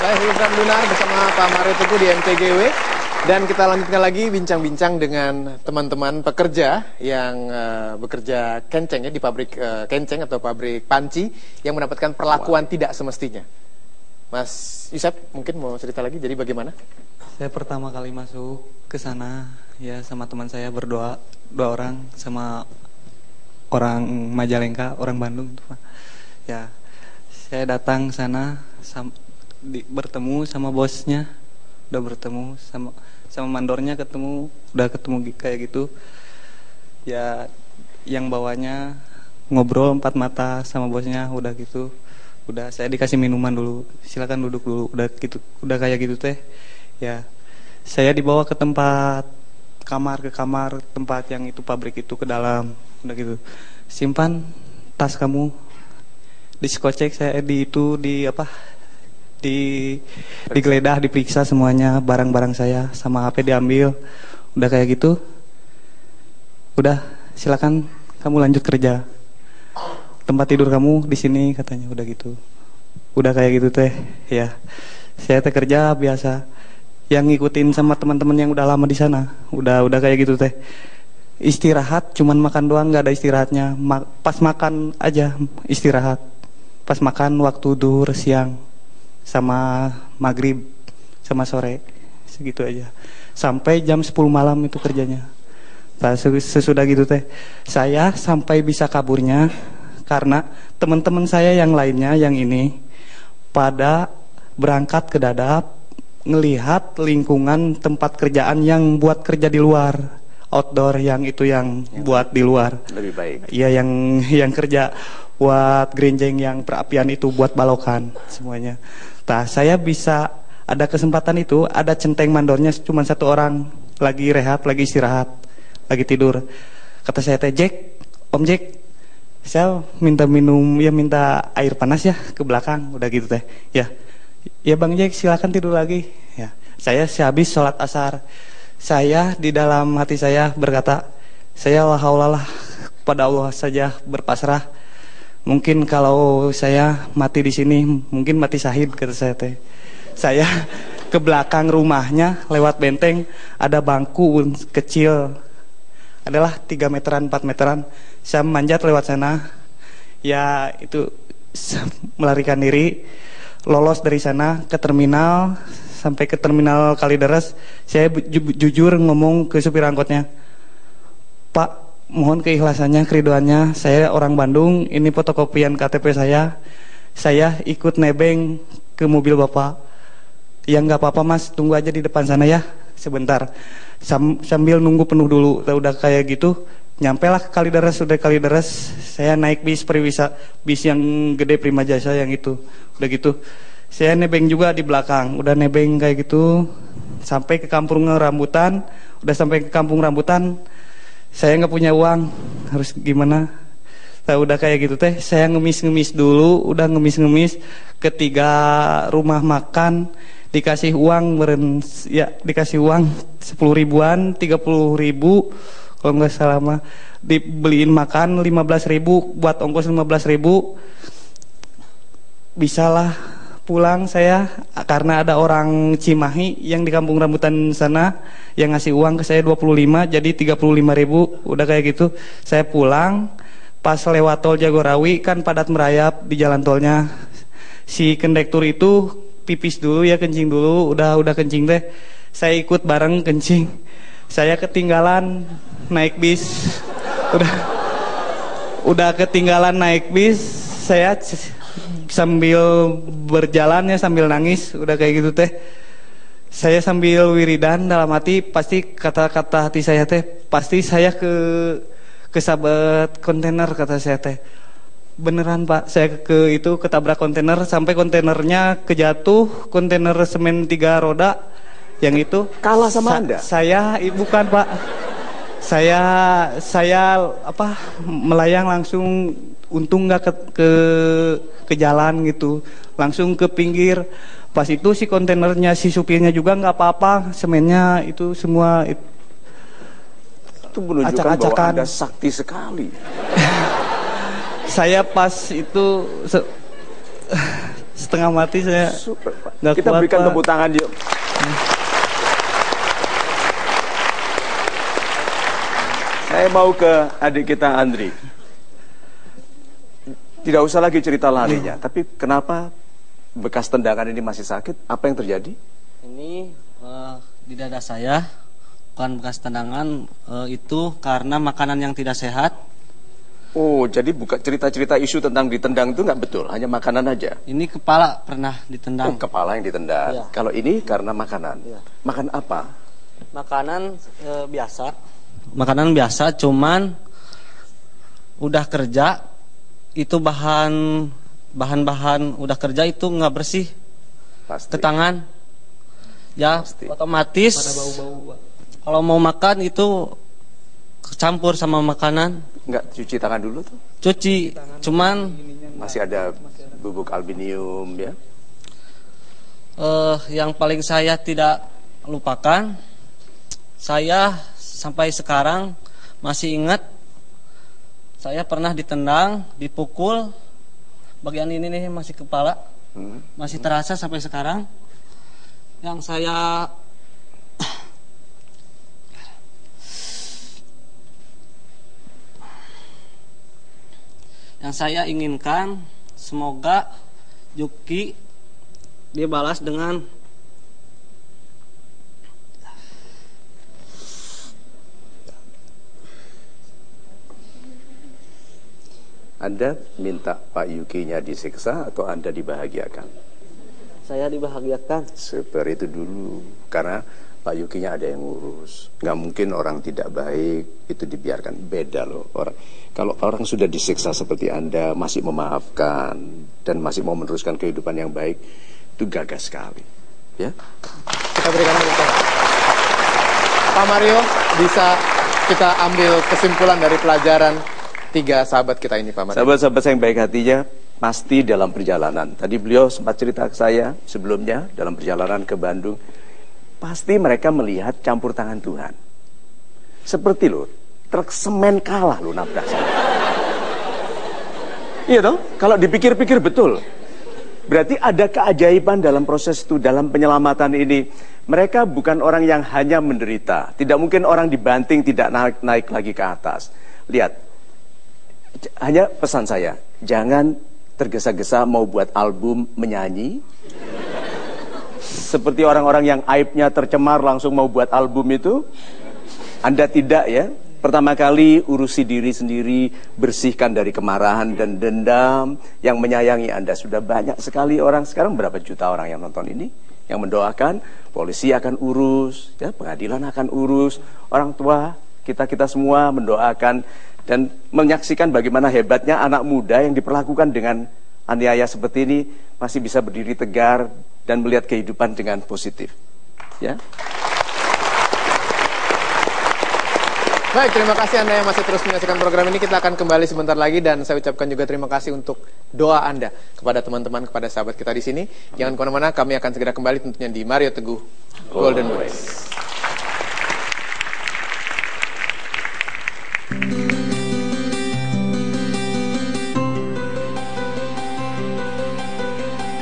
Saya Hilman Lunar bersama Pak Mario Teguh di MTGW. Dan kita lanjutkan lagi bincang-bincang dengan teman-teman pekerja yang bekerja kenceng ya di pabrik kenceng atau pabrik panci yang mendapatkan perlakuan tidak semestinya. Mas Yusef mungkin mau cerita lagi, jadi bagaimana? Saya pertama kali masuk ke sana ya sama teman saya berdua, 2 orang, sama orang Majalengka, orang Bandung tuh, Pak. Ya, saya datang sana bertemu sama bosnya, udah bertemu sama mandornya, udah ketemu kayak gitu. Ya, yang bawahnya ngobrol 4 mata sama bosnya, udah gitu. Udah saya dikasih minuman dulu, silakan duduk dulu, udah gitu, udah kayak gitu teh. Ya, saya dibawa ke tempat ke kamar tempat yang itu pabrik itu ke dalam, udah gitu. Simpan tas kamu, diskocek saya digeledah, diperiksa semuanya, barang-barang saya sama HP diambil, udah kayak gitu. Udah, silakan kamu lanjut kerja. Tempat tidur kamu di sini katanya, udah gitu. Udah kayak gitu teh, ya. Saya teh kerja biasa, yang ngikutin sama teman-teman yang udah lama di sana. Udah kayak gitu teh. Istirahat cuman makan doang, nggak ada istirahatnya. Pas makan aja istirahat. Pas makan waktu duhur, siang, sama maghrib, sama sore, segitu aja. Sampai jam 10 malam itu kerjanya. Nah, sesudah gitu teh, saya sampai bisa kaburnya karena teman-teman saya yang lainnya yang ini pada berangkat ke Dadap, ngelihat lingkungan tempat kerjaan yang buat kerja di luar, outdoor, yang itu yang buat di luar. Lebih baik. Iya, yang kerja buat gerinjeng yang perapian itu buat balokan semuanya. Nah, saya bisa ada kesempatan itu, ada centeng mandornya cuma 1 orang, lagi rehat, lagi istirahat, lagi tidur. Kata saya teh, Om Jack, saya minta minum, ya minta air panas ya ke belakang, udah gitu teh. Ya Bang Jack, silakan tidur lagi. Ya, saya sehabis sholat asar, saya di dalam hati saya berkata, saya la haulalah, pada Allah saja berpasrah. Mungkin kalau saya mati di sini, mungkin mati syahid, kata saya teh. Saya ke belakang rumahnya lewat benteng, ada bangku kecil, adalah 3 meteran 4 meteran. Saya manjat lewat sana, ya itu melarikan diri, lolos dari sana ke terminal, sampai ke terminal Kalideres. Saya jujur ngomong ke supir angkotnya, Pak, mohon keikhlasannya, keridoannya, saya orang Bandung, ini fotokopian KTP saya ikut nebeng ke mobil Bapak. Ya nggak apa-apa Mas, tunggu aja di depan sana ya, sebentar. Sambil nunggu penuh dulu, udah kayak gitu, nyampe lah ke Kalideres. Udah Kalideres, saya naik bis bis yang gede Prima Jasa yang itu, udah gitu. Saya nebeng juga di belakang, udah nebeng kayak gitu, sampai ke kampung rambutan. Udah sampai ke kampung rambutan, saya nggak punya uang, harus gimana? Nah, udah kayak gitu teh, saya ngemis dulu, udah ngemis. Ketiga rumah makan dikasih uang dikasih uang 10 ribuan, 30 ribu kalau nggak salah mah, dibeliin makan 15 ribu, buat ongkos 15 ribu. Bisalah pulang saya, karena ada orang Cimahi yang di kampung rambutan sana yang ngasih uang ke saya 25, jadi 35 ribu. Udah kayak gitu saya pulang. Pas lewat tol Jagorawi kan padat merayap di jalan tolnya, si kondektur itu pipis dulu ya, kencing dulu. Udah kencing deh, saya ikut bareng kencing. Saya ketinggalan naik bis. udah ketinggalan naik bis, saya sambil berjalan ya, sambil nangis, udah kayak gitu teh. Saya sambil wiridan dalam hati, pasti kata-kata hati saya teh, pasti saya kesabet kontainer, kata saya teh. Beneran Pak, saya ketabrak kontainer, sampai kontainernya kejatuh, kontainer semen 3 roda yang itu. Kalah sama Anda? Saya bukan Pak. Saya melayang langsung, untung nggak ke jalan gitu, langsung ke pinggir. Pas itu si kontainernya, si supirnya juga nggak apa-apa, semennya itu semua itu menunjukkan bahwa Anda sakti sekali. Saya pas itu setengah mati saya. Super, Pak. Nggak Kita kuat, berikan Pak. tepuk tangan yuk. Saya mau ke adik kita Andri. Tidak usah lagi cerita larinya, tapi kenapa bekas tendangan ini masih sakit? Apa yang terjadi? Ini di dada saya, bukan bekas tendangan, itu karena makanan yang tidak sehat. Oh, jadi bukan cerita-cerita isu tentang ditendang itu nggak betul, hanya makanan aja. Ini kepala pernah Oh, ditendang. kepala yang ditendang. Iya. Kalau ini karena makanan. Iya. Makan apa? Makanan biasa. Makanan biasa, cuman udah kerja itu bahan-bahan udah kerja itu nggak bersih Pasti. ke tangan. Ya, Pasti. otomatis kalau mau makan itu campur sama makanan. Nggak cuci tangan dulu tuh? Cuci, cuman Masih ada bubuk aluminium ya? yang paling saya tidak lupakan, saya sampai sekarang masih ingat saya pernah ditendang, dipukul, bagian ini nih masih kepala, masih terasa sampai sekarang. Yang saya inginkan semoga Yuki dia balas dengan Anda minta Pak Yuki-nya disiksa atau Anda dibahagiakan? saya dibahagiakan. Seperti itu dulu. Karena Pak Yuki-nya ada yang ngurus. Nggak mungkin orang tidak baik itu dibiarkan. Beda loh orang. Kalau orang sudah disiksa seperti Anda masih memaafkan dan masih mau meneruskan kehidupan yang baik, itu gagah sekali. Ya. Kita berikan tepuk tangan. Pak Mario, bisa kita ambil kesimpulan dari pelajaran tiga sahabat kita ini, Pak Mario? Sahabat-sahabat saya yang baik hatinya pasti dalam perjalanan. Tadi beliau sempat cerita ke saya sebelumnya dalam perjalanan ke Bandung. Pasti mereka melihat campur tangan Tuhan. Seperti loh, truk semen kalah loh nabrak saya. Iya toh? Kalau dipikir-pikir betul. Berarti ada keajaiban dalam proses itu, dalam penyelamatan ini. Mereka bukan orang yang hanya menderita. Tidak mungkin orang dibanting tidak naik lagi ke atas. Lihat, hanya pesan saya, jangan tergesa-gesa mau buat album menyanyi. Seperti orang-orang yang aibnya tercemar langsung mau buat album itu. Anda tidak ya. Pertama kali urusi diri sendiri, bersihkan dari kemarahan dan dendam. Yang menyayangi Anda sudah banyak sekali orang. Sekarang berapa juta orang yang nonton ini, yang mendoakan. Polisi akan urus ya, pengadilan akan urus. Orang tua kita semua mendoakan dan menyaksikan bagaimana hebatnya anak muda yang diperlakukan dengan aniaya seperti ini masih bisa berdiri tegar dan melihat kehidupan dengan positif. Ya. Baik, terima kasih Anda yang masih terus menyaksikan program ini. Kita akan kembali sebentar lagi dan saya ucapkan juga terima kasih untuk doa Anda kepada teman-teman, kepada sahabat kita di sini. Jangan kemana-mana, kami akan segera kembali tentunya di Mario Teguh Golden Voice.